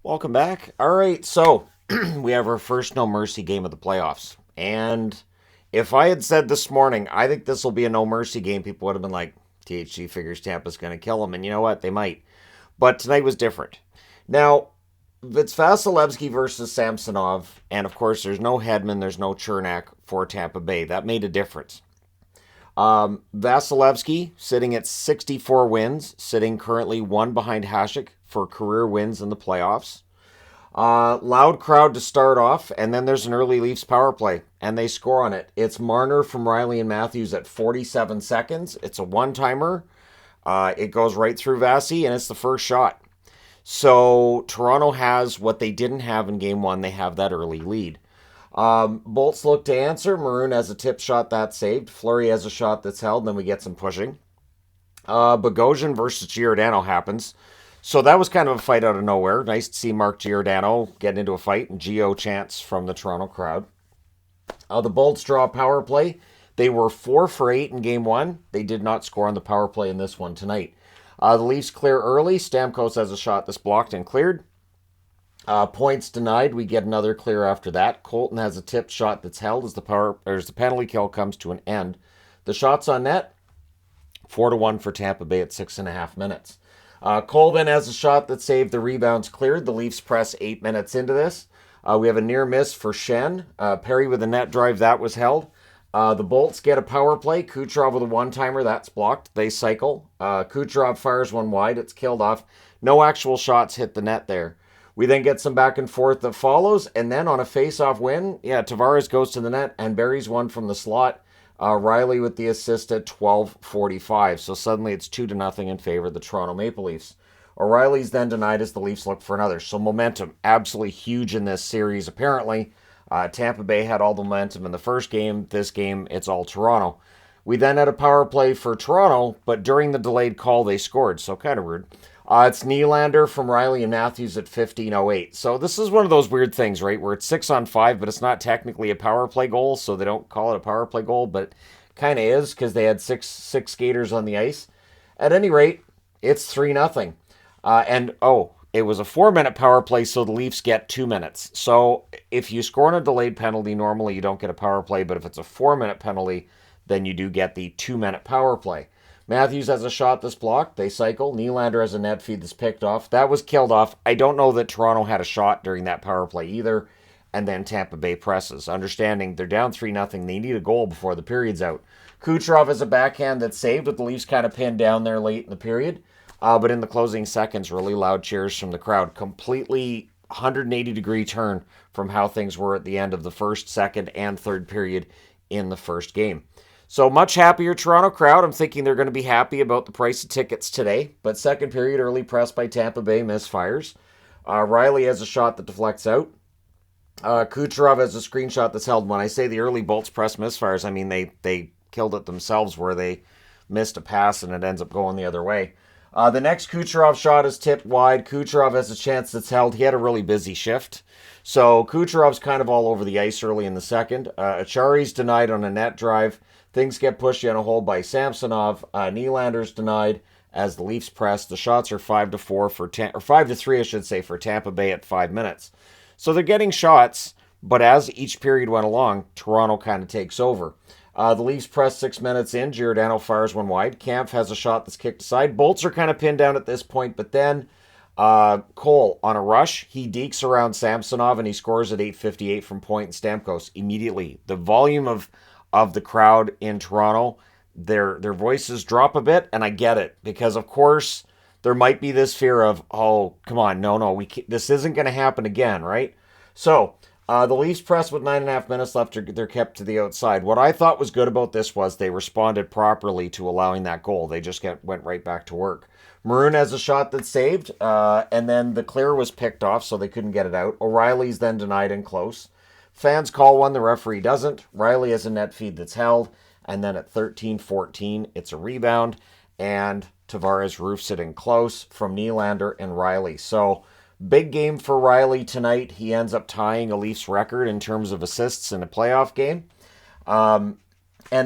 Welcome back. All right, so we have our first no mercy game of the playoffs. And if I had said this morning, I think this will be a no mercy game, people would have been like, THC figures Tampa's going to kill them. And you know what? They might. But tonight was different. Now, it's Vasilevsky versus Samsonov. And of course, there's no Hedman, there's no Chernak for Tampa Bay. That made a difference. Vasilevsky sitting at 64 wins, sitting currently one behind Hasek for career wins in the playoffs. Loud crowd to start off, and then there's an early Leafs power play, and they score on it. It's Marner from Riley and Matthews at 47 seconds. It's a one-timer. It goes right through Vasi, and it's the first shot. So Toronto has what they didn't have in Game 1. They have that early lead. Bolts look to answer. Maroon has a tip shot that's saved. Fleury has a shot that's held, and then we get some pushing. Bogosian versus Giordano happens. So that was kind of a fight out of nowhere. Nice to see Mark Giordano get into a fight, and Gio chants from the Toronto crowd. The Bolts draw a power play. They were 4 for 8 in Game 1. They did not score on the power play in this one tonight. The Leafs clear early. Stamkos has a shot that's blocked and cleared. Points denied. We get another clear after that. Colton has a tipped shot that's held as the penalty kill comes to an end. The shots on net, 4-1 for Tampa Bay at 6.5 minutes. Cole then has a shot that saved. The rebounds cleared. The Leafs press 8 minutes into this. We have a near miss for Shen. Perry with a net drive, that was held. The Bolts get a power play. Kucherov with a one-timer, that's blocked. They cycle. Kucherov fires one wide. It's killed off. No actual shots hit the net there. We then get some back and forth that follows, and then on a face-off win, Tavares goes to the net and buries one from the slot. Riley with the assist at 12:45. So suddenly it's 2-0 in favor of the Toronto Maple Leafs. O'Reilly's then denied as the Leafs look for another. So momentum absolutely huge in this series. Apparently, Tampa Bay had all the momentum in the first game. This game, it's all Toronto. We then had a power play for Toronto, but during the delayed call, they scored. So kind of rude. It's Nylander from Riley and Matthews at 15:08. So this is one of those weird things, right, where it's 6-on-5, but it's not technically a power play goal, so they don't call it a power play goal, but kind of is because they had six skaters on the ice. At any rate, it's 3-0. It was a 4-minute power play, so the Leafs get 2 minutes. So if you score on a delayed penalty, normally you don't get a power play, but if it's a 4-minute penalty, then you do get the 2-minute power play. Matthews has a shot that's blocked. They cycle. Nylander has a net feed that's picked off. That was killed off. I don't know that Toronto had a shot during that power play either. And then Tampa Bay presses. Understanding they're down 3-0. They need a goal before the period's out. Kucherov has a backhand that's saved with the Leafs kind of pinned down there late in the period. But in the closing seconds, really loud cheers from the crowd. Completely 180-degree turn from how things were at the end of the first, second, and third period in the first game. So much happier Toronto crowd. I'm thinking they're going to be happy about the price of tickets today. But second period, early press by Tampa Bay, misfires. Riley has a shot that deflects out. Kucherov has a screenshot that's held. When I say the early Bolts press misfires, I mean they killed it themselves where they missed a pass and it ends up going the other way. The next Kucherov shot is tipped wide. Kucherov has a chance that's held. He had a really busy shift. So Kucherov's kind of all over the ice early in the second. Achari's denied on a net drive. Things get pushy on a hold by Samsonov. Nylander's denied as the Leafs press. The shots are 5-4 or 5-3, I should say, for Tampa Bay at 5 minutes. So they're getting shots, but as each period went along, Toronto kind of takes over. The Leafs press 6 minutes in. Giordano fires one wide. Kampf has a shot that's kicked aside. Bolts are kind of pinned down at this point, but then Cole on a rush. He dekes around Samsonov and he scores at 8:58 from point and Stamkos immediately. The volume of the crowd in Toronto, their voices drop a bit, and I get it because of course there might be this fear of, oh come on, no, this isn't going to happen again, right? So the Leafs press with 9.5 minutes left. They're kept to the outside. What I thought was good about this was they responded properly to allowing that goal. They just went right back to work. Maroon has a shot that's saved, and then the clear was picked off, so they couldn't get it out. O'Reilly's then denied in close. Fans call one, the referee doesn't. Riley has a net feed that's held, and then at 13:14, it's a rebound, and Tavares roofs it in close from Nylander and Riley. So big game for Riley tonight. He ends up tying a Leafs record in terms of assists in a playoff game. And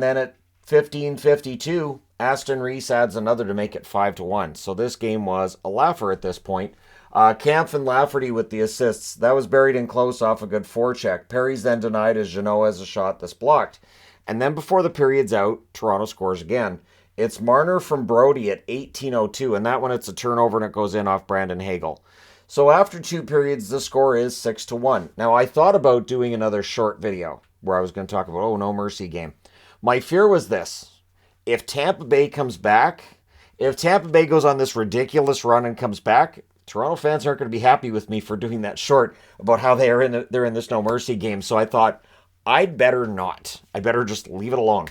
then at 15:52, Aston Reese adds another to make it 5-1. So this game was a laugher at this point. Kampf and Lafferty with the assists. That was buried in close off a good forecheck. Perry's then denied as Jeannot has a shot that's blocked. And then before the period's out, Toronto scores again. It's Marner from Brody at 18:02, and that one it's a turnover and it goes in off Brandon Hagel. So after 2 periods, the score is 6-1. Now, I thought about doing another short video where I was going to talk about, no mercy game. My fear was this. If Tampa Bay comes back, if Tampa Bay goes on this ridiculous run and comes back, Toronto fans aren't going to be happy with me for doing that short about how they're in this no mercy game. So I thought, I'd better not. I better just leave it alone.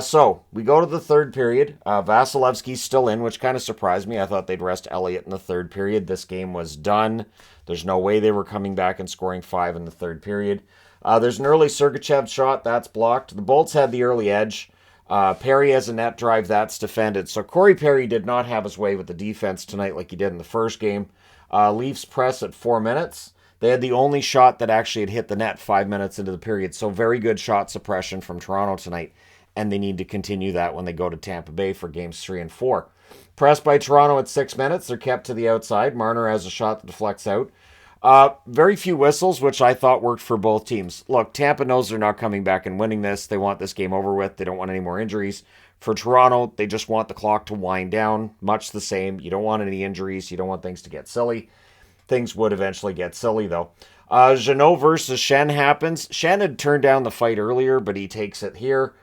So we go to the third period. Vasilevsky's still in, which kind of surprised me. I thought they'd rest Elliott in the third period. This game was done. There's no way they were coming back and scoring 5 in the third period. There's an early Sergachev shot. That's blocked. The Bolts had the early edge. Perry has a net drive. That's defended. So Corey Perry did not have his way with the defense tonight like he did in the first game. Leafs press at 4 minutes. They had the only shot that actually had hit the net 5 minutes into the period. So very good shot suppression from Toronto tonight. And they need to continue that when they go to Tampa Bay for games 3 and 4. Pressed by Toronto at 6 minutes. They're kept to the outside. Marner has a shot that deflects out. Very few whistles, which I thought worked for both teams. Look, Tampa knows they're not coming back and winning this. They want this game over with. They don't want any more injuries. For Toronto, they just want the clock to wind down. Much the same. You don't want any injuries. You don't want things to get silly. Things would eventually get silly, though. Jeannot versus Shen happens. Shen had turned down the fight earlier, but he takes it here.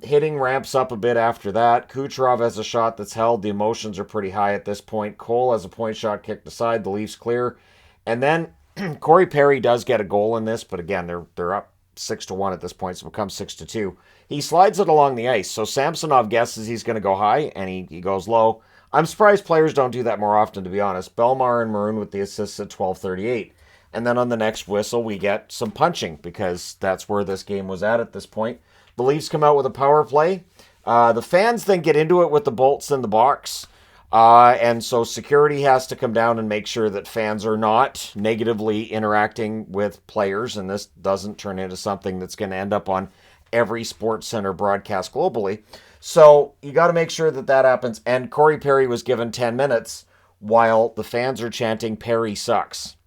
Hitting ramps up a bit after that. Kucherov has a shot that's held. The emotions are pretty high at this point. Cole has a point shot kicked aside. The Leafs clear. And then Corey Perry does get a goal in this, but again, they're up 6-1 at this point, so it becomes 6-2. He slides it along the ice, so Samsonov guesses he's going to go high, and he goes low. I'm surprised players don't do that more often, to be honest. Belmar and Maroon with the assists at 12:38. And then on the next whistle, we get some punching, because that's where this game was at this point. The Leafs come out with a power play. The fans then get into it with the Bolts in the box. And so security has to come down and make sure that fans are not negatively interacting with players, and this doesn't turn into something that's going to end up on every Sports Center broadcast globally. So you got to make sure that happens. And Corey Perry was given 10 minutes while the fans are chanting, "Perry sucks."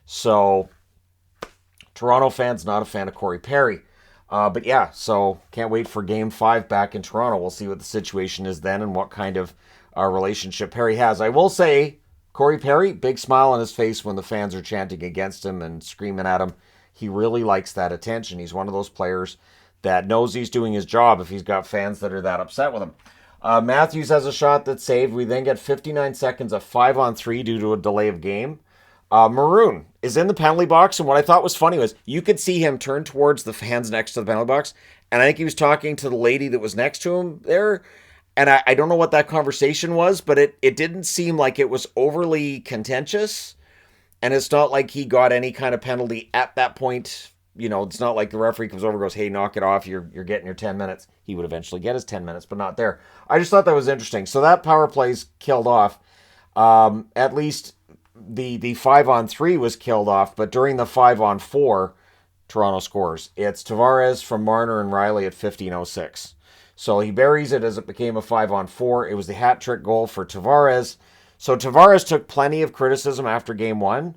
So Toronto fans not a fan of Corey Perry. But yeah, so can't wait for Game 5 back in Toronto. We'll see what the situation is then and what kind of relationship Perry has. I will say, Corey Perry, big smile on his face when the fans are chanting against him and screaming at him. He really likes that attention. He's one of those players that knows he's doing his job if he's got fans that are that upset with him. Matthews has a shot that's saved. We then get 59 seconds of 5-on-3 due to a delay of game. Maroon is in the penalty box, and what I thought was funny was you could see him turn towards the fans next to the penalty box, and I think he was talking to the lady that was next to him there, and I don't know what that conversation was, but it didn't seem like it was overly contentious, and it's not like he got any kind of penalty at that point. You know, it's not like the referee comes over and goes, "Hey, knock it off, you're getting your 10 minutes. He would eventually get his 10 minutes, but not there. I just thought that was interesting. So that power play's killed off. At least the 5-on-3 was killed off, but during the 5-on-4, Toronto scores. It's Tavares from Marner and Riley at 15:06. So he buries it as it became a 5-on-4. It was the hat trick goal for Tavares. So Tavares took plenty of criticism after Game 1,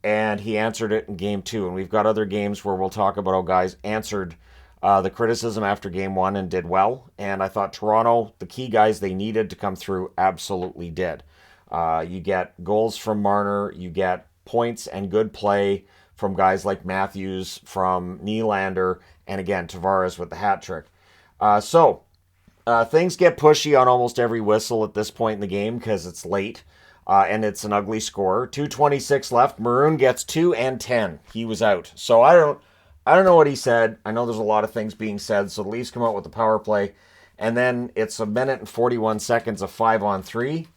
and he answered it in Game 2. And we've got other games where we'll talk about how guys answered the criticism after Game 1 and did well. And I thought Toronto, the key guys they needed to come through, absolutely did. You get goals from Marner, you get points and good play from guys like Matthews, from Nylander, and again, Tavares with the hat trick. So things get pushy on almost every whistle at this point in the game because it's late and it's an ugly score. 2:26 left. Maroon gets 2 and 10. He was out. So I don't know what he said. I know there's a lot of things being said. So the Leafs come out with the power play, and then it's a minute and 41 seconds of 5-on-3.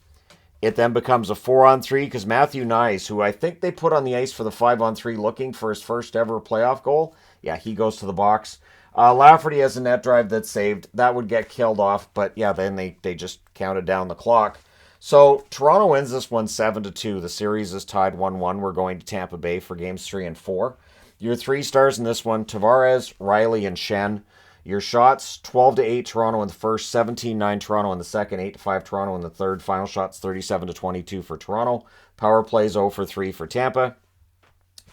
It then becomes a 4-on-3 because Matthew Nyes, who I think they put on the ice for the 5-on-3 looking for his first ever playoff goal, yeah, he goes to the box. Lafferty has a net drive that's saved. That would get killed off, but yeah, then they just counted down the clock. So Toronto wins this one 7-2. The series is tied 1-1. We're going to Tampa Bay for games 3 and 4. Your 3 stars in this one, Tavares, Riley, and Shen. Your shots, 12-8 Toronto in the first, 17-9 Toronto in the second, 8-5 Toronto in the third. Final shots, 37-22 for Toronto. Power plays 0 for 3 for Tampa.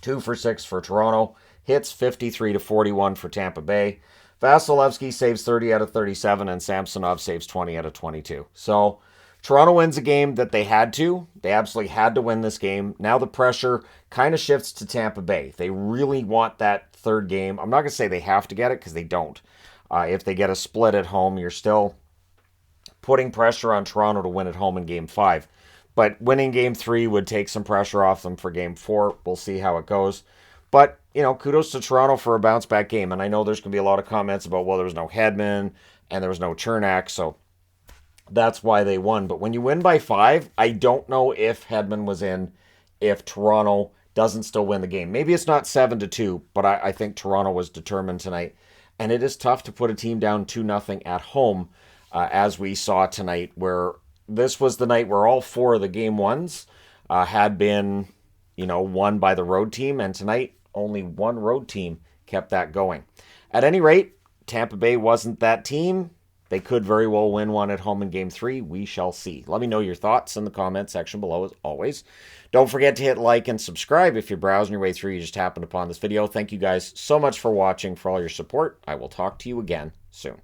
2 for 6 for Toronto. Hits 53-41 for Tampa Bay. Vasilevsky saves 30 out of 37, and Samsonov saves 20 out of 22. So Toronto wins a game that they had to. They absolutely had to win this game. Now the pressure kind of shifts to Tampa Bay. They really want that third game. I'm not going to say they have to get it because they don't. If they get a split at home, you're still putting pressure on Toronto to win at home in Game 5. But winning Game 3 would take some pressure off them for Game 4. We'll see how it goes. But, kudos to Toronto for a bounce-back game. And I know there's going to be a lot of comments about, well, there was no Hedman and there was no Chernak, so that's why they won. But when you win by 5, I don't know if Hedman was in, if Toronto doesn't still win the game. Maybe it's not 7-2, but I think Toronto was determined tonight. And it is tough to put a team down 2-0 at home, as we saw tonight, where this was the night where all 4 of the game ones had been, won by the road team. And tonight, only one road team kept that going. At any rate, Tampa Bay wasn't that team. They could very well win one at home in Game 3. We shall see. Let me know your thoughts in the comment section below, as always. Don't forget to hit like and subscribe if you're browsing your way through. You just happened upon this video. Thank you guys so much for watching, for all your support. I will talk to you again soon.